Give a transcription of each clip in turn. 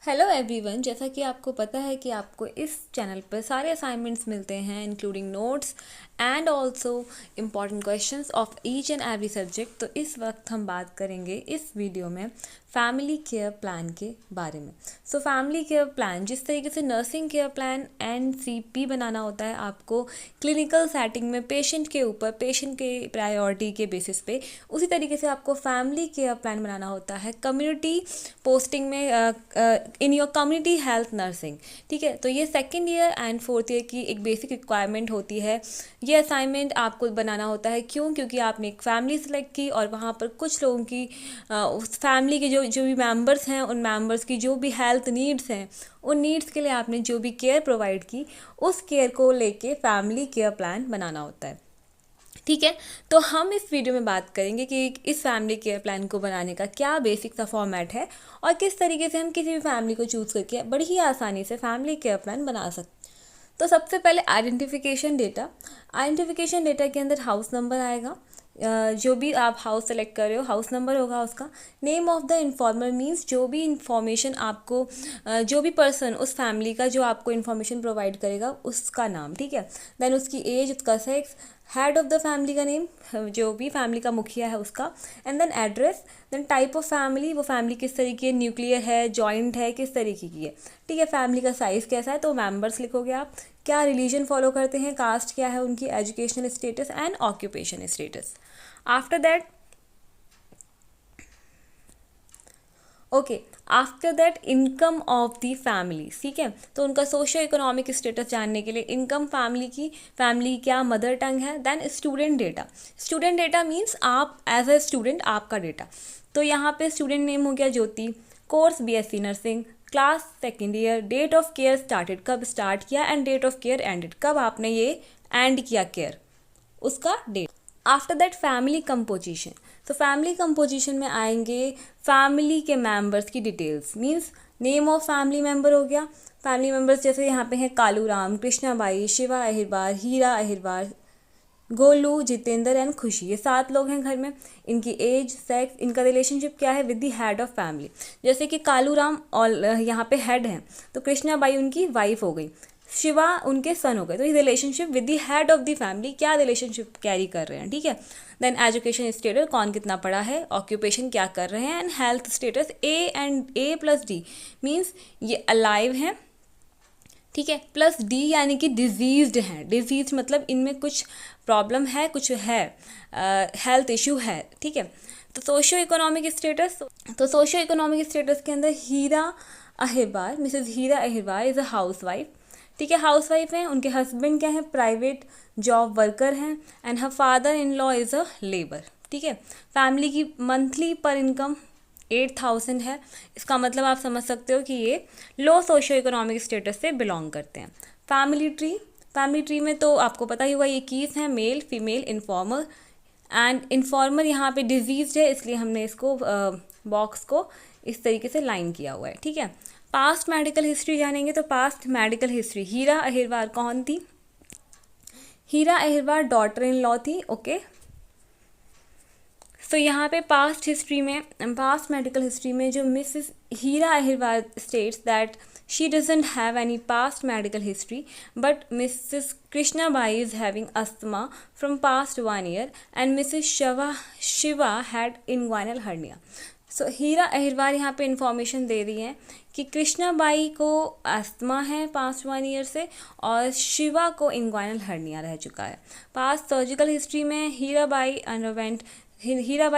Hello everyone, जैसा कि आपको पता है कि आपको इस चैनल पर सारे असाइनमेंट्स मिलते हैं including notes and also important questions of each and every subject. तो इस वक्त हम बात करेंगे इस वीडियो में फैमिली केयर प्लान के बारे में। सो फैमिली केयर प्लान जिस तरीके से नर्सिंग केयर प्लान NCP बनाना होता है आपको क्लिनिकल सेटिंग में पेशेंट के ऊपर, पेशेंट के प्रायोरिटी के बेसिस पे, उसी तरीके से आपको फैमिली केयर प्लान बनाना होता है कम्युनिटी पोस्टिंग में in your community health nursing. ठीक है, तो ये second year and fourth year की एक बेसिक रिक्वायरमेंट होती है। ये असाइनमेंट आपको बनाना होता है, क्योंकि आपने एक फैमिली सेलेक्ट की और वहाँ पर कुछ लोगों की उस फैमिली के जो भी मेंबर्स हैं, उन मेंबर्स की जो भी हेल्थ नीड्स हैं, उन नीड्स के लिए आपने जो भी केयर प्रोवाइड की, उस केयर को लेके फैमिली केयर प्लान बनाना होता है। ठीक है, तो हम इस वीडियो में बात करेंगे कि इस फैमिली केयर प्लान को बनाने का क्या बेसिक सा फॉर्मेट है और किस तरीके से हम किसी भी फैमिली को चूज़ करके बड़ी ही आसानी से फैमिली केयर प्लान बना सकते। तो सबसे पहले आइडेंटिफिकेशन डेटा के अंदर हाउस नंबर आएगा। जो भी आप हाउस सेलेक्ट कर रहे हो, हाउस नंबर होगा उसका। Name of the informer means जो भी इंफॉर्मेशन आपको जो भी पर्सन उस फैमिली का जो आपको इन्फॉर्मेशन प्रोवाइड करेगा उसका नाम। ठीक है, देन उसकी एज, उसका sex, head of the family का नेम, जो भी फैमिली का मुखिया है उसका, and then address, then type of family, वो फैमिली किस तरीके, न्यूक्लियर है, जॉइंट है, किस तरीके की है। ठीक है, फैमिली का साइज़ कैसा है, तो मेंबर्स लिखोगे आप। क्या रिलीजन फॉलो करते हैं, कास्ट क्या है उनकी, educational status and occupation status. After that after that income of the family. ठीक है, तो उनका सोशो इकोनॉमिक स्टेटस जानने के लिए इनकम, फैमिली क्या मदर टंग है। देन स्टूडेंट डेटा मीन्स आप एज ए स्टूडेंट, आपका डेटा। तो यहाँ पे स्टूडेंट नेम हो गया Jyoti, course BSc nursing, class second year, date of care started, कब स्टार्ट किया, end date of care ended, कब आपने ये एंड किया केयर, उसका date. After that family composition. तो फैमिली कंपोजिशन में आएंगे फैमिली के मेंबर्स की details, means name of family member हो गया। फैमिली मेंबर्स जैसे यहाँ पे हैं कालू राम, कृष्णाबाई, शिवा अहिरबार, हीरा अहिरबार, गोलू, जितेंद्र एंड खुशी। ये 7 लोग हैं घर में। इनकी एज, सेक्स, इनका रिलेशनशिप क्या है with the head of family. जैसे कि कालू राम और यहाँ पे हेड हैं, तो कृष्णाबाई उनकी वाइफ हो गई, शिवा उनके सन हो गए। तो ये relationship with the head of the family, क्या रिलेशनशिप कैरी कर रहे हैं। ठीक है, देन एजुकेशन स्टेटस, कौन कितना पढ़ा है, ऑक्यूपेशन क्या कर रहे हैं, and health status A+D means ये अलाइव हैं। ठीक है, +D यानी कि डिजीज्ड हैं। डिजीज मतलब इनमें कुछ प्रॉब्लम है, कुछ है, हेल्थ इशू है। ठीक है, तो सोशियो इकोनॉमिक स्टेटस के अंदर Hira Ahirbar, Mrs Hira Ahirbar is a housewife. ठीक है, हाउस वाइफ हैं, उनके हस्बैंड क्या है, प्राइवेट जॉब वर्कर हैं, and her father in law is a labour. ठीक है, फैमिली की मंथली पर इनकम 8,000 है। इसका मतलब आप समझ सकते हो कि ये लो सोशो इकोनॉमिक स्टेटस से बिलोंग करते हैं। फैमिली ट्री में तो आपको पता ही होगा ये कीज हैं, male, female, informer, and informer यहाँ पे डिजीज्ड है, इसलिए हमने इसको बॉक्स को इस तरीके से लाइन किया हुआ है। ठीक है, पास्ट मेडिकल हिस्ट्री जानेंगे। तो past medical history, Hira Ahirbar कौन थी, Hira Ahirbar daughter in law थी। ओके, तो यहाँ पे पास्ट मेडिकल हिस्ट्री में जो Mrs Hira Ahirbar states that she doesn't have any past medical history, but Mrs Krishnabai is having asthma from past 1 year, and Mrs Shiva had inguinal hernia. So Hira Ahirbar यहाँ पे information दे रही हैं कि कृष्णाबाई को अस्थमा है पास्ट 1 ईयर से, और शिवा को इंग्वाइनल हर्निया रह चुका है। पास्ट सर्जिकल हिस्ट्री में हीराबाई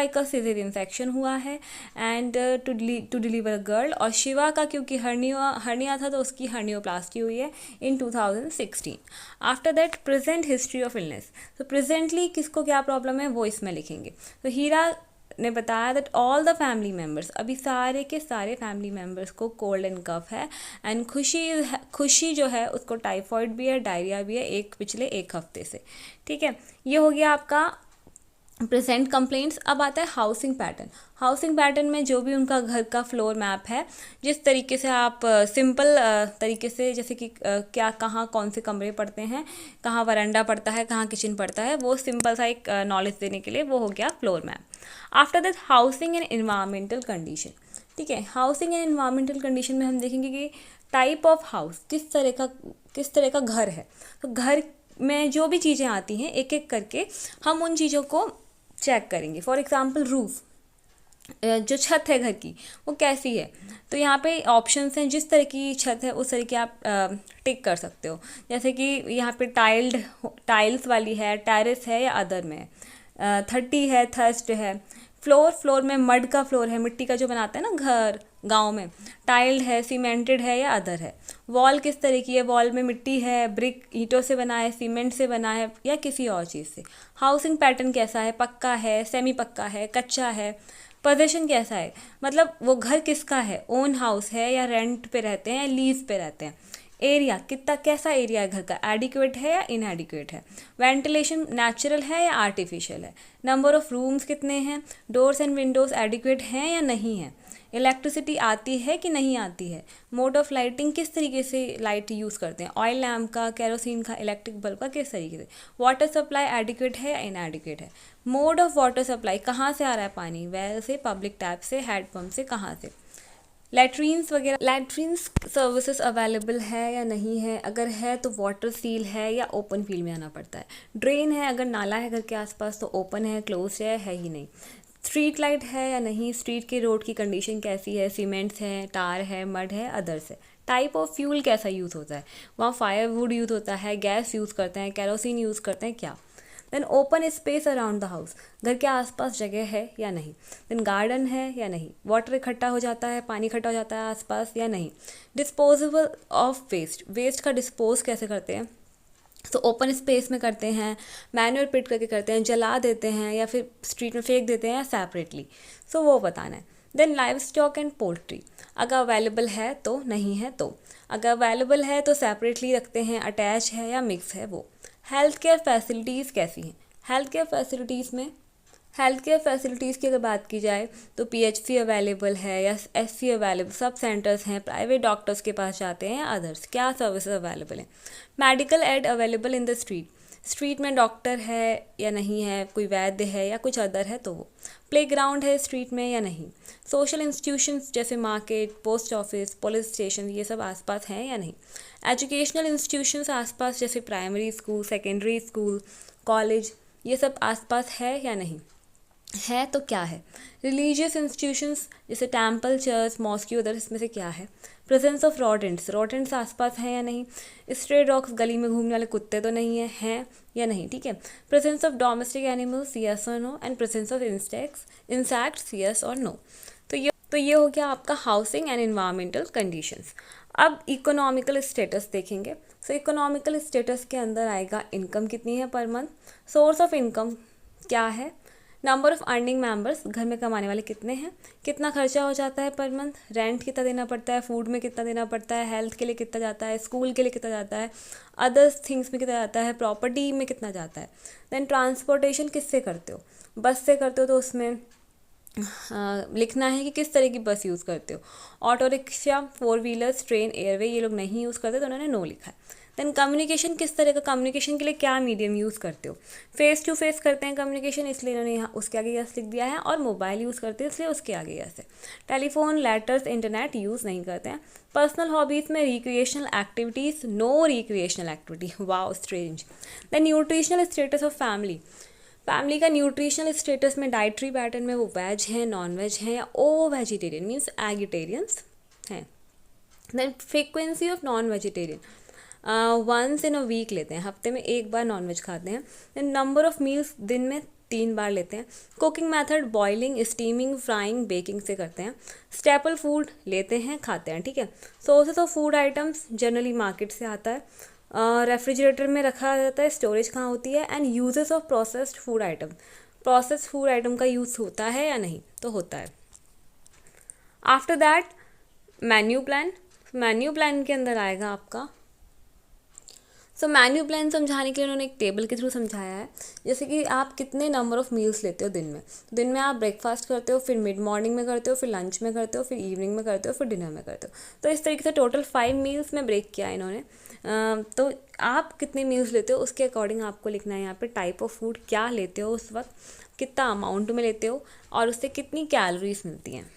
का सीजरियन सेक्शन हुआ है and to deliver a girl, और शिवा का क्योंकि हर्निया था तो उसकी हर्नियोप्लास्टी हुई है इन 2016। After that present history of illness. तो प्रेजेंटली किसको क्या प्रॉब्लम है वो इसमें लिखेंगे। तो हीरा ने बताया that all the family members, अभी सारे के सारे फैमिली मेम्बर्स को कोल्ड एंड कफ है, एंड खुशी जो है उसको टाइफॉइड भी है, डायरिया भी है पिछले 1 हफ्ते से। ठीक है, ये हो गया आपका प्रेजेंट कंप्लेंट्स। अब आता है हाउसिंग पैटर्न। हाउसिंग पैटर्न में जो भी उनका घर का फ्लोर मैप है, जिस तरीके से आप सिंपल तरीके से, जैसे कि क्या कहाँ कौन से कमरे पड़ते हैं, कहाँ वरांडा पड़ता है, कहाँ किचन पड़ता है, वो सिंपल सा एक नॉलेज देने के लिए वो हो गया floor map. After that housing and environmental condition. ठीक है, हाउसिंग एंड इन्वायरमेंटल कंडीशन में हम देखेंगे कि टाइप ऑफ हाउस, किस तरह का घर है। तो घर में जो भी चीज़ें आती हैं एक एक करके हम उन चीज़ों को चेक करेंगे। फॉर एग्जांपल रूफ, जो छत है घर की वो कैसी है। तो यहाँ पे ऑप्शंस हैं, जिस तरह की छत है उस तरह की आप टिक कर सकते हो। जैसे कि यहाँ पे टाइल्स वाली है, टेरेस है या अदर में है, 30 है, थर्स्ट है। फ्लोर में मड का फ्लोर है, मिट्टी का जो बनाते हैं ना घर गांव में, टाइल्ड है, सीमेंटेड है या अदर है। वॉल किस तरह की है, वॉल में मिट्टी है, ब्रिक ईंटों से बना है, सीमेंट से बना है या किसी और चीज़ से। हाउसिंग पैटर्न कैसा है, पक्का है, सेमी पक्का है, कच्चा है। पोजीशन कैसा है, मतलब वो घर किसका है, ओन हाउस है या रेंट पे रहते हैं या लीज पे रहते हैं। एरिया कितना, कैसा एरिया है घर का, एडिक्वेट है या इनएडिक्वेट है। वेंटिलेशन नेचुरल है या आर्टिफिशियल है। नंबर ऑफ रूम्स कितने हैं, डोर्स एंड विंडोज एडिक्वेट हैं या नहीं है। इलेक्ट्रिसिटी आती है कि नहीं आती है। मोड ऑफ लाइटिंग, किस तरीके से लाइट यूज़ करते हैं, ऑयल लैम्प का, केरोसिन का, इलेक्ट्रिक बल्ब का, किस तरीके से। वाटर सप्लाई एडिक्वेट है या इनएडिक्वेट है। मोड ऑफ वाटर सप्लाई, कहाँ से आ रहा है पानी, वेल से, पब्लिक टैप से, हैंडपम्प से, कहाँ से। लैट्रीन्स वगैरह, लैट्रीन्स सर्विसेज अवेलेबल है या नहीं है, अगर है तो वाटर सील है या ओपन फील्ड में आना पड़ता है। ड्रेन है, अगर नाला है घर के आसपास तो ओपन है, क्लोज है ही नहीं। स्ट्रीट लाइट है या नहीं, स्ट्रीट के रोड की कंडीशन कैसी है, सीमेंट्स है, टार है, मड है, अदर्स है। टाइप ऑफ फ्यूल कैसा यूज़ होता है, वहाँ फायरवुड यूज़ होता है, गैस यूज़ करते हैं, केरोसिन यूज़ करते हैं, क्या। Then open space around the house, घर के आसपास जगह है या नहीं। देन गार्डन है या नहीं, वाटर इकट्ठा हो जाता है, पानी इकट्ठा हो जाता है आसपास या नहीं। डिस्पोजेबल ऑफ वेस्ट, वेस्ट का डिस्पोज कैसे करते हैं, तो ओपन स्पेस में करते हैं, मैन्योर पिट करके करते हैं, जला देते हैं या फिर स्ट्रीट में फेंक देते हैं या सेपरेटली, सो वो बताना है। Then livestock and poultry, अगर अवेलेबल है तो, नहीं है तो। अगर अवेलेबल है तो सेपरेटली रखते हैं, अटैच है या मिक्स है वो। हेल्थ केयर फैसिलिटीज़ कैसी हैं, हेल्थ केयर फैसिलिटीज़ की अगर बात की जाए तो पीएचसी अवेलेबल है या एससी अवेलेबल, सब सेंटर्स हैं, प्राइवेट डॉक्टर्स के पास जाते हैं या अदर्स, क्या सर्विसेज अवेलेबल हैं। Medical aid available in the street में डॉक्टर है या नहीं है, कोई वैद्य है या कुछ अदर है तो वो। प्लेग्राउंड है स्ट्रीट में या नहीं। सोशल इंस्टीट्यूशंस जैसे market, post office, police station, ये सब आसपास हैं या नहीं। एजुकेशनल इंस्टीट्यूशंस आसपास जैसे primary school, secondary school, college, ये सब आसपास है या नहीं, है तो क्या है। रिलीजियस इंस्टीट्यूशंस जैसे टेम्पल, चर्च, मॉस्क्यू, अदर, इसमें से क्या है। प्रेजेंस ऑफ रोडेंट्स आसपास हैं या नहीं। स्ट्रे डॉग्स, गली में घूमने वाले कुत्ते तो नहीं हैं या नहीं, ठीक है। Presence of domestic animals, yes और no. And presence of insects, yes और नो। तो ये हो गया आपका हाउसिंग एंड इन्वायरमेंटल कंडीशंस। अब इकोनॉमिकल स्टेटस देखेंगे। सो इकोनॉमिकल स्टेटस के अंदर आएगा इनकम कितनी है per month, source of income क्या है, नंबर ऑफ अर्निंग मेंबर्स, घर में कमाने वाले कितने हैं, कितना खर्चा हो जाता है पर मंथ, रेंट कितना देना पड़ता है, फूड में कितना देना पड़ता है, हेल्थ के लिए कितना जाता है, स्कूल के लिए कितना जाता है, अदर्स थिंग्स में कितना जाता है, प्रॉपर्टी में कितना जाता है। देन ट्रांसपोर्टेशन किससे करते हो, बस से करते हो तो उसमें लिखना है कि किस तरह की बस यूज़ करते हो। Auto rickshaw, 4 wheelers, train, airway, ये लोग नहीं यूज़ करते तो उन्होंने नो लिखा है। देन कम्युनिकेशन, किस तरह का कम्युनिकेशन के लिए क्या मीडियम यूज़ करते हो। फेस टू फेस करते हैं कम्युनिकेशन, इसलिए इन्होंने यहाँ उसके आगे यस लिख दिया है, और मोबाइल यूज़ करते हैं इसलिए उसके आगे यस है। टेलीफोन, लेटर्स, इंटरनेट यूज़ नहीं करते हैं। पर्सनल हॉबीज़ में recreational activities, no recreational activity, wow strange. Then nutritional status of family का न्यूट्रिशनल स्टेटस में डाइटरी पैटर्न में वो वेज हैं, नॉन वेज हैं या ओ वेजिटेरियन मीन्स एगिटेरियंस हैं। Then frequency of non vegetarian, once in a week लेते हैं, हफ्ते में 1 बार नॉनवेज खाते हैं। देन नंबर ऑफ मील्स, दिन में 3 बार लेते हैं। Cooking method boiling, steaming, frying, baking से करते हैं। स्टेपल फूड लेते हैं, खाते हैं, ठीक है। Sources of food items generally market से आता है, रेफ्रिजरेटर में रखा जाता है, स्टोरेज कहाँ होती है। And uses of processed food item का यूज़ होता है या नहीं, तो होता है। आफ्टर दैट मेन्यू प्लान के अंदर आएगा आपका सो मेन्यू प्लान समझाने के लिए उन्होंने एक टेबल के थ्रू समझाया है, जैसे कि आप कितने नंबर ऑफ़ मील्स लेते हो दिन में आप ब्रेकफास्ट करते हो, फिर मिड मॉर्निंग में करते हो, फिर लंच में करते हो, फिर इवनिंग में करते हो, फिर डिनर में करते हो। तो इस तरीके से टोटल 5 मील्स में ब्रेक किया इन्होंने। तो आप कितने मील्स लेते हो उसके अकॉर्डिंग आपको लिखना है यहाँ पे टाइप ऑफ फूड क्या लेते हो उस वक्त, कितना अमाउंट में लेते हो और उससे कितनी कैलोरीज मिलती हैं।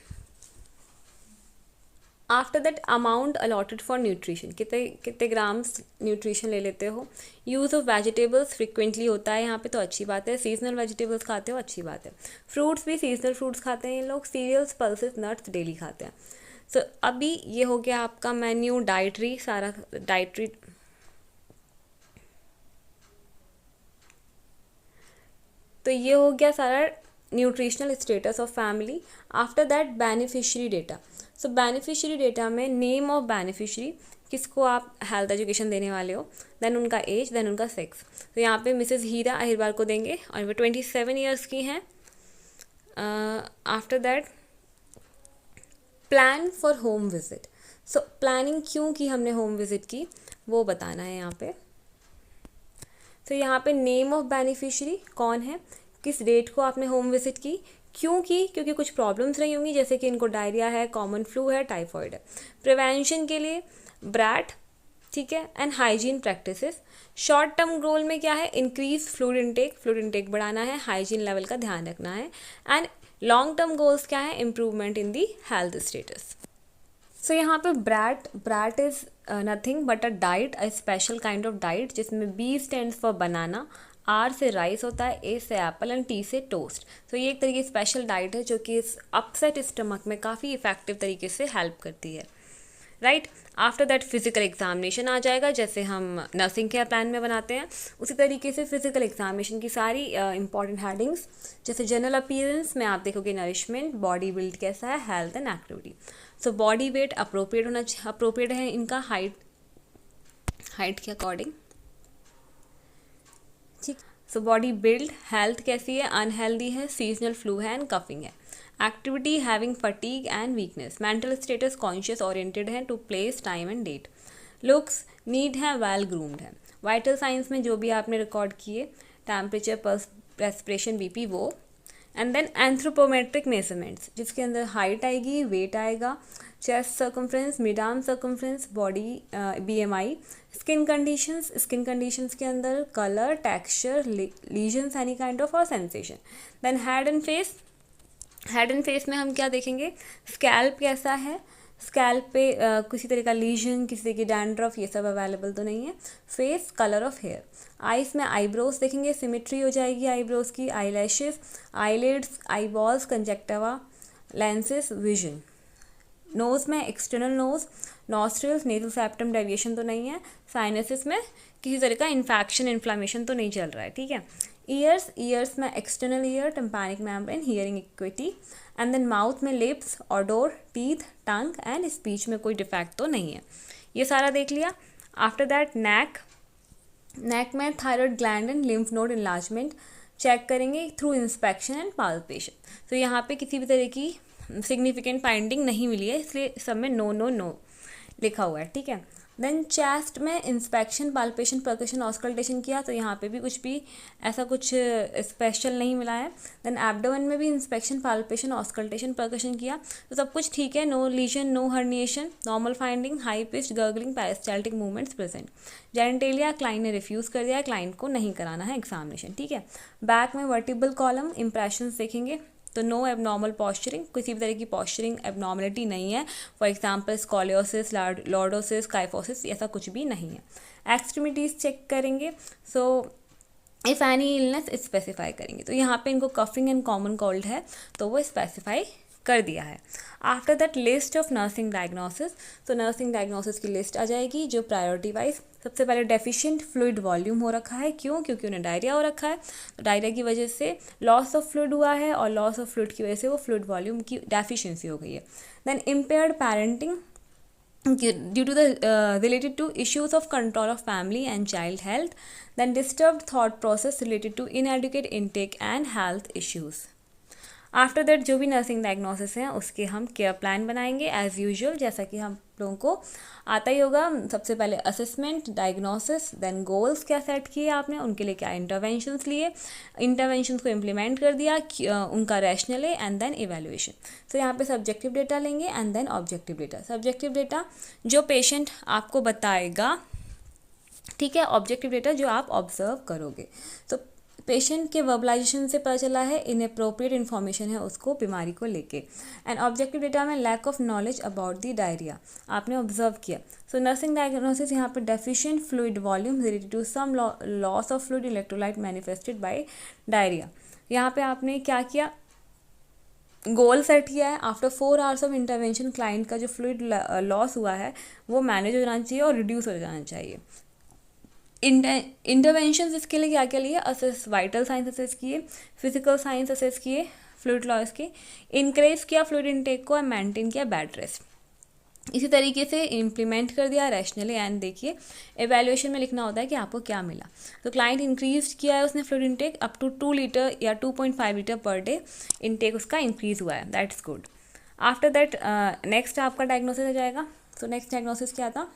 After that amount allotted for nutrition, कितने कितने ग्राम्स न्यूट्रिशन ले लेते हो। यूज़ ऑफ वेजिटेबल्स फ्रिक्वेंटली होता है यहाँ पे, तो अच्छी बात है। सीजनल वेजिटेबल्स खाते हो, अच्छी बात है। फ्रूट्स भी सीजनल फ्रूट्स खाते हैं ये लोग। सीरियल्स, पल्सेस, नट्स डेली खाते हैं। सो अभी ये हो गया आपका मेन्यू, डाइटरी, सारा डाइटरी। तो ये हो गया सारा nutritional status of family. After that beneficiary data. So beneficiary data में नेम ऑफ बेनिफिशियरी, किसको आप हेल्थ एजुकेशन देने वाले हो, देन उनका एज, देन उनका सेक्स। तो यहाँ पे मिसेस हीरा अहिरवार को देंगे और वो 27 ईयर्स की हैं। After that plan for home visit. So planning क्यों की हमने होम विजिट की वो बताना है यहाँ पे। तो यहाँ पे नेम ऑफ बेनिफिशियरी कौन है, किस डेट को आपने होम विजिट की, क्यों की, क्योंकि कुछ प्रॉब्लम्स रही होंगी, जैसे कि इनको डायरिया है, कॉमन फ्लू है, टाइफॉइड है। प्रिवेंशन के लिए ब्रैट, ठीक है, and hygiene practices. Short term goal में क्या है, इंक्रीज फ्लूइड इनटेक बढ़ाना है, हाइजीन लेवल का ध्यान रखना है। एंड लॉन्ग टर्म गोल्स क्या है, improvement in the health status. So यहाँ पे BRAT is nothing but a diet, a special kind of diet, जिसमें B stands for banana, R से राइस होता है, A से एप्पल एंड T से टोस्ट। तो ये एक तरीके की स्पेशल डाइट है जो कि इस अपसेट स्टमक में काफ़ी इफेक्टिव तरीके से हेल्प करती है, right. After that physical examination आ जाएगा, जैसे हम नर्सिंग केयर प्लान में बनाते हैं उसी तरीके से फिजिकल एग्जामिनेशन की सारी इंपॉर्टेंट हेडिंग्स, जैसे जनरल अपीयरेंस में आप देखोगे नरिशमेंट, बॉडी बिल्ड कैसा है, health and activity. So body weight appropriate है इनका हाइट के अकॉर्डिंग, ठीक। सो बॉडी बिल्ड, हेल्थ कैसी है, अनहेल्दी है, सीजनल फ्लू है एंड कफिंग है। Activity having fatigue and weakness, mental status conscious oriented है to place time and date. Looks neat है, वेल ग्रूम्ड है। वाइटल साइंस में जो भी आपने रिकॉर्ड किए, टेम्परेचर, पल्स, रेस्पिरेशन, BP, वो। एंड देन एंथ्रोपोमेट्रिक मेजरमेंट्स, जिसके अंदर हाइट आएगी, वेट आएगा, chest circumference, mid arm circumference, body BMI। Skin conditions के अंदर colour, texture, lesions any kind of और sensation. Then head and face में हम क्या देखेंगे, स्कैल्प कैसा है, स्कैल्प पे किसी तरह का लीजन, किसी तरह की डैंड्रफ, ये सब अवेलेबल तो नहीं है। Face, colour of hair. Eyes में आईब्रोज देखेंगे, सिमेट्री हो जाएगी आईब्रोज की, eyelashes, eyelids, eyeballs, conjunctiva, lenses, vision. Nose में external nose, nostrils, nasal septum deviation तो नहीं है। साइनसिस में किसी तरह का इन्फेक्शन, इन्फ्लामेशन तो नहीं चल रहा है, ठीक है। ईयर्स में external ear, tympanic membrane, hearing acuity. And then mouth में lips, odour, teeth, tongue and speech में कोई डिफेक्ट तो नहीं है। ये सारा देख लिया। आफ्टर दैट नेक में thyroid gland and lymph node enlargement check करेंगे थ्रू इंस्पेक्शन एंड पाल्पेशन। तो यहाँ पे किसी भी तरह की सिग्निफिकेंट फाइंडिंग नहीं मिली है, इसलिए सब में नो लिखा हुआ है, ठीक है। देन चेस्ट में इंस्पेक्शन, पाल्पेशन, परकशन, ऑस्कल्टेशन किया, तो यहाँ पे भी कुछ भी ऐसा कुछ स्पेशल नहीं मिला है। देन एब्डोमेन में भी इंस्पेक्शन, पाल्पेशन, ऑस्कल्टेशन, परकशन किया, तो सब कुछ ठीक है, no lesion, no herniation, normal finding, high pitched, gurgling, peristaltic movements present. Genitalia client ने रिफ्यूज़ कर दिया, क्लाइंट को नहीं कराना है एग्जामिनेशन, ठीक है। बैक में वर्टिबल कॉलम, इंप्रेशंस देखेंगे, तो नो एबनॉर्मल पॉस्चरिंग, किसी भी तरह की पॉस्चरिंग एबनॉर्मलिटी नहीं है। For example scoliosis, lordosis, kyphosis, ऐसा कुछ भी नहीं है। एक्सट्रीमिटीज़ चेक करेंगे, so if any illness specify करेंगे। तो यहाँ पे इनको कफिंग एंड कॉमन कोल्ड है, तो वो स्पेसिफाई कर दिया है। After that list of nursing diagnosis, तो नर्सिंग डायग्नोसिस की लिस्ट आ जाएगी जो प्रायोरिटी वाइज। सबसे पहले डेफिशिएंट फ्लूइड वॉल्यूम हो रखा है, क्यों, क्योंकि उन्हें डायरिया हो रखा है, तो डायरिया की वजह से लॉस ऑफ फ्लूइड हुआ है और लॉस ऑफ फ्लूइड की वजह से वो फ्लूइड वॉल्यूम की डेफिशिएंसी हो गई है। Then impaired parenting due to the related to issues of control of family and child health. Then disturbed thought process related to inadequate intake and health issues. After that जो भी nursing diagnosis हैं उसके हम care plan बनाएंगे as usual, जैसा कि हम लोगों को आता ही होगा। सबसे पहले असेसमेंट, डायग्नोसिस, देन गोल्स क्या सेट किए आपने, उनके लिए क्या इंटरवेंशंस लिए, इंटरवेंशंस को इम्प्लीमेंट कर दिया, उनका रैशनल है, एंड देन इवैल्यूएशन। तो यहाँ पे सब्जेक्टिव डेटा लेंगे and then objective data. Subjective data जो पेशेंट आपको बताएगा, ठीक है, ऑब्जेक्टिव डेटा जो आप ऑब्जर्व करोगे। तो पेशेंट के वर्बलाइजेशन से पता चला है इनअप्रोप्रिएट इन्फॉर्मेशन है उसको बीमारी को लेके। एंड ऑब्जेक्टिव डेटा में lack of knowledge about the diarrhoea आपने ऑब्जर्व किया। सो नर्सिंग डायग्नोसिस यहाँ पे deficient fluid volume related to some loss of fluid electrolyte manifested by diarrhoea. यहाँ पे आपने क्या किया, गोल सेट किया है। After 4 hours of intervention client का जो फ्लूइड लॉस हुआ है वो मैनेज हो जाना चाहिए और रिड्यूस हो जाना चाहिए। इंटरवेंशन इसके लिए क्या क्या लिए, असेस वाइटल साइंस असेस किए, फिजिकल साइंस असेस किए, फ्लूइड लॉस के, इनक्रेज किया फ्लूइड इनटेक को, मेंटेन किया बेड रेस्ट। इसी तरीके से इम्प्लीमेंट कर दिया रैशनली। एंड देखिए एवेल्यूएशन में लिखना होता है कि आपको क्या मिला। तो क्लाइंट इंक्रीज किया है उसने fluid intake up to 2 litre या 2.5 लीटर पर डे इनटेक उसका इंक्रीज हुआ है, that's good. After that next आपका डायग्नोसिस हो जाएगा। तो नेक्स्ट डायग्नोसिस क्या था,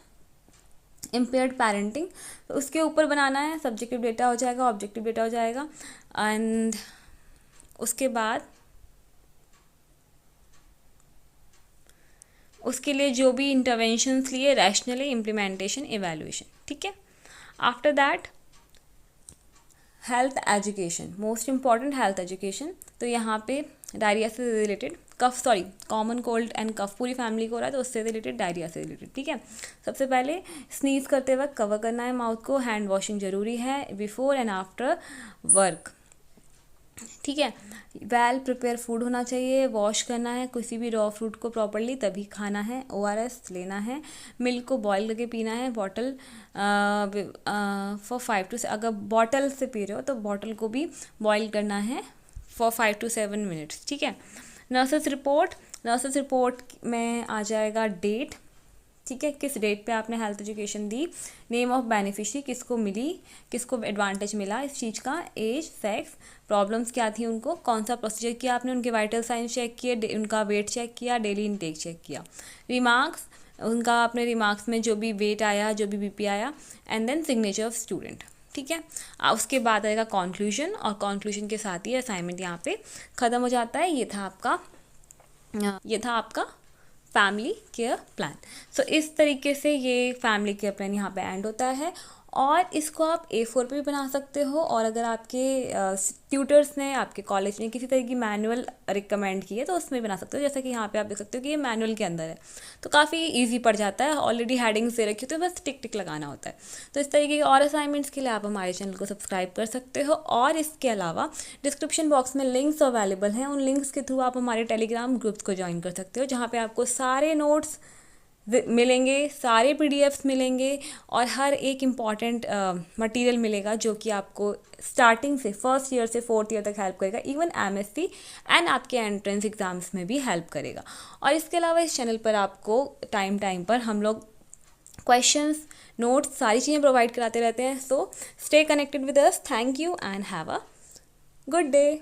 इम्पेयर्ड पेरेंटिंग। तो उसके ऊपर बनाना है, सब्जेक्टिव डेटा हो जाएगा, ऑब्जेक्टिव डेटा हो जाएगा। एंड उसके बाद उसके लिए जो भी इंटरवेंशंस लिए, रैशनली, इम्प्लीमेंटेशन, इवैल्यूएशन, ठीक है। After that health education, most important health education. तो यहाँ पे डायरिया से रिलेटेड, कॉमन कोल्ड एंड कफ पूरी फैमिली को हो रहा है तो उससे रिलेटेड, डायरिया से रिलेटेड, ठीक है। सबसे पहले स्नीज करते वक्त कवर करना है माउथ को, हैंड वॉशिंग जरूरी है बिफोर एंड आफ्टर वर्क, ठीक है। वेल प्रिपेयर फूड होना चाहिए, वॉश करना है किसी भी रॉ फ्रूट को प्रॉपरली तभी खाना है, ORS लेना है, मिल्क को बॉयल करके पीना है, बॉटल फॉर 5 to 7, अगर बॉटल से पी रहे हो तो बॉटल को भी बॉयल करना है फॉर 5 to 7 मिनट्स, ठीक है। नर्सेस रिपोर्ट में आ जाएगा डेट, ठीक है, किस डेट पे आपने health education the, name of beneficiary, किसको मिली, किसको एडवांटेज मिला इस चीज़ का, एज, सेक्स, प्रॉब्लम्स क्या थी उनको, कौन सा प्रोसीजर किया आपने, उनके वाइटल साइंस चेक किए, उनका वेट चेक किया, डेली इनटेक चेक किया, रिमार्क्स, उनका आपने रिमार्क्स में जो भी वेट आया, जो भी BP आया, and then signature of student, ठीक है। उसके बाद आएगा कॉन्क्लूजन, और कॉन्क्लूजन के साथ ही असाइनमेंट यहाँ पे ख़त्म हो जाता है। ये था आपका फैमिली केयर प्लान। सो इस तरीके से ये फैमिली केयर प्लान यहाँ पे एंड होता है, और इसको आप A4 पे भी बना सकते हो, और अगर आपके ट्यूटर्स ने, आपके कॉलेज ने किसी तरह की मैनुअल रिकमेंड की है तो उसमें बना सकते हो, जैसा कि यहाँ पे आप देख सकते हो कि ये मैनुअल के अंदर है, तो काफ़ी इजी पड़ जाता है, ऑलरेडी हेडिंग्स दे रखी हो तो बस टिक टिक लगाना होता है। तो इस तरीके के और असाइनमेंट्स के लिए आप हमारे चैनल को सब्सक्राइब कर सकते हो, और इसके अलावा डिस्क्रिप्शन बॉक्स में लिंक्स अवेलेबल हैं, उन लिंक्स के थ्रू आप हमारे टेलीग्राम ग्रुप्स को ज्वाइन कर सकते हो, जहाँ पर आपको सारे नोट्स मिलेंगे, सारे PDFs मिलेंगे, और हर एक इम्पॉर्टेंट मटेरियल मिलेगा जो कि आपको स्टार्टिंग से 1st ईयर से 4th ईयर तक हेल्प करेगा, इवन MSc एंड आपके एंट्रेंस एग्जाम्स में भी हेल्प करेगा। और इसके अलावा इस चैनल पर आपको टाइम पर हम लोग क्वेश्चंस, नोट्स, सारी चीज़ें प्रोवाइड कराते रहते हैं। So stay connected with us, thank you and have a good day.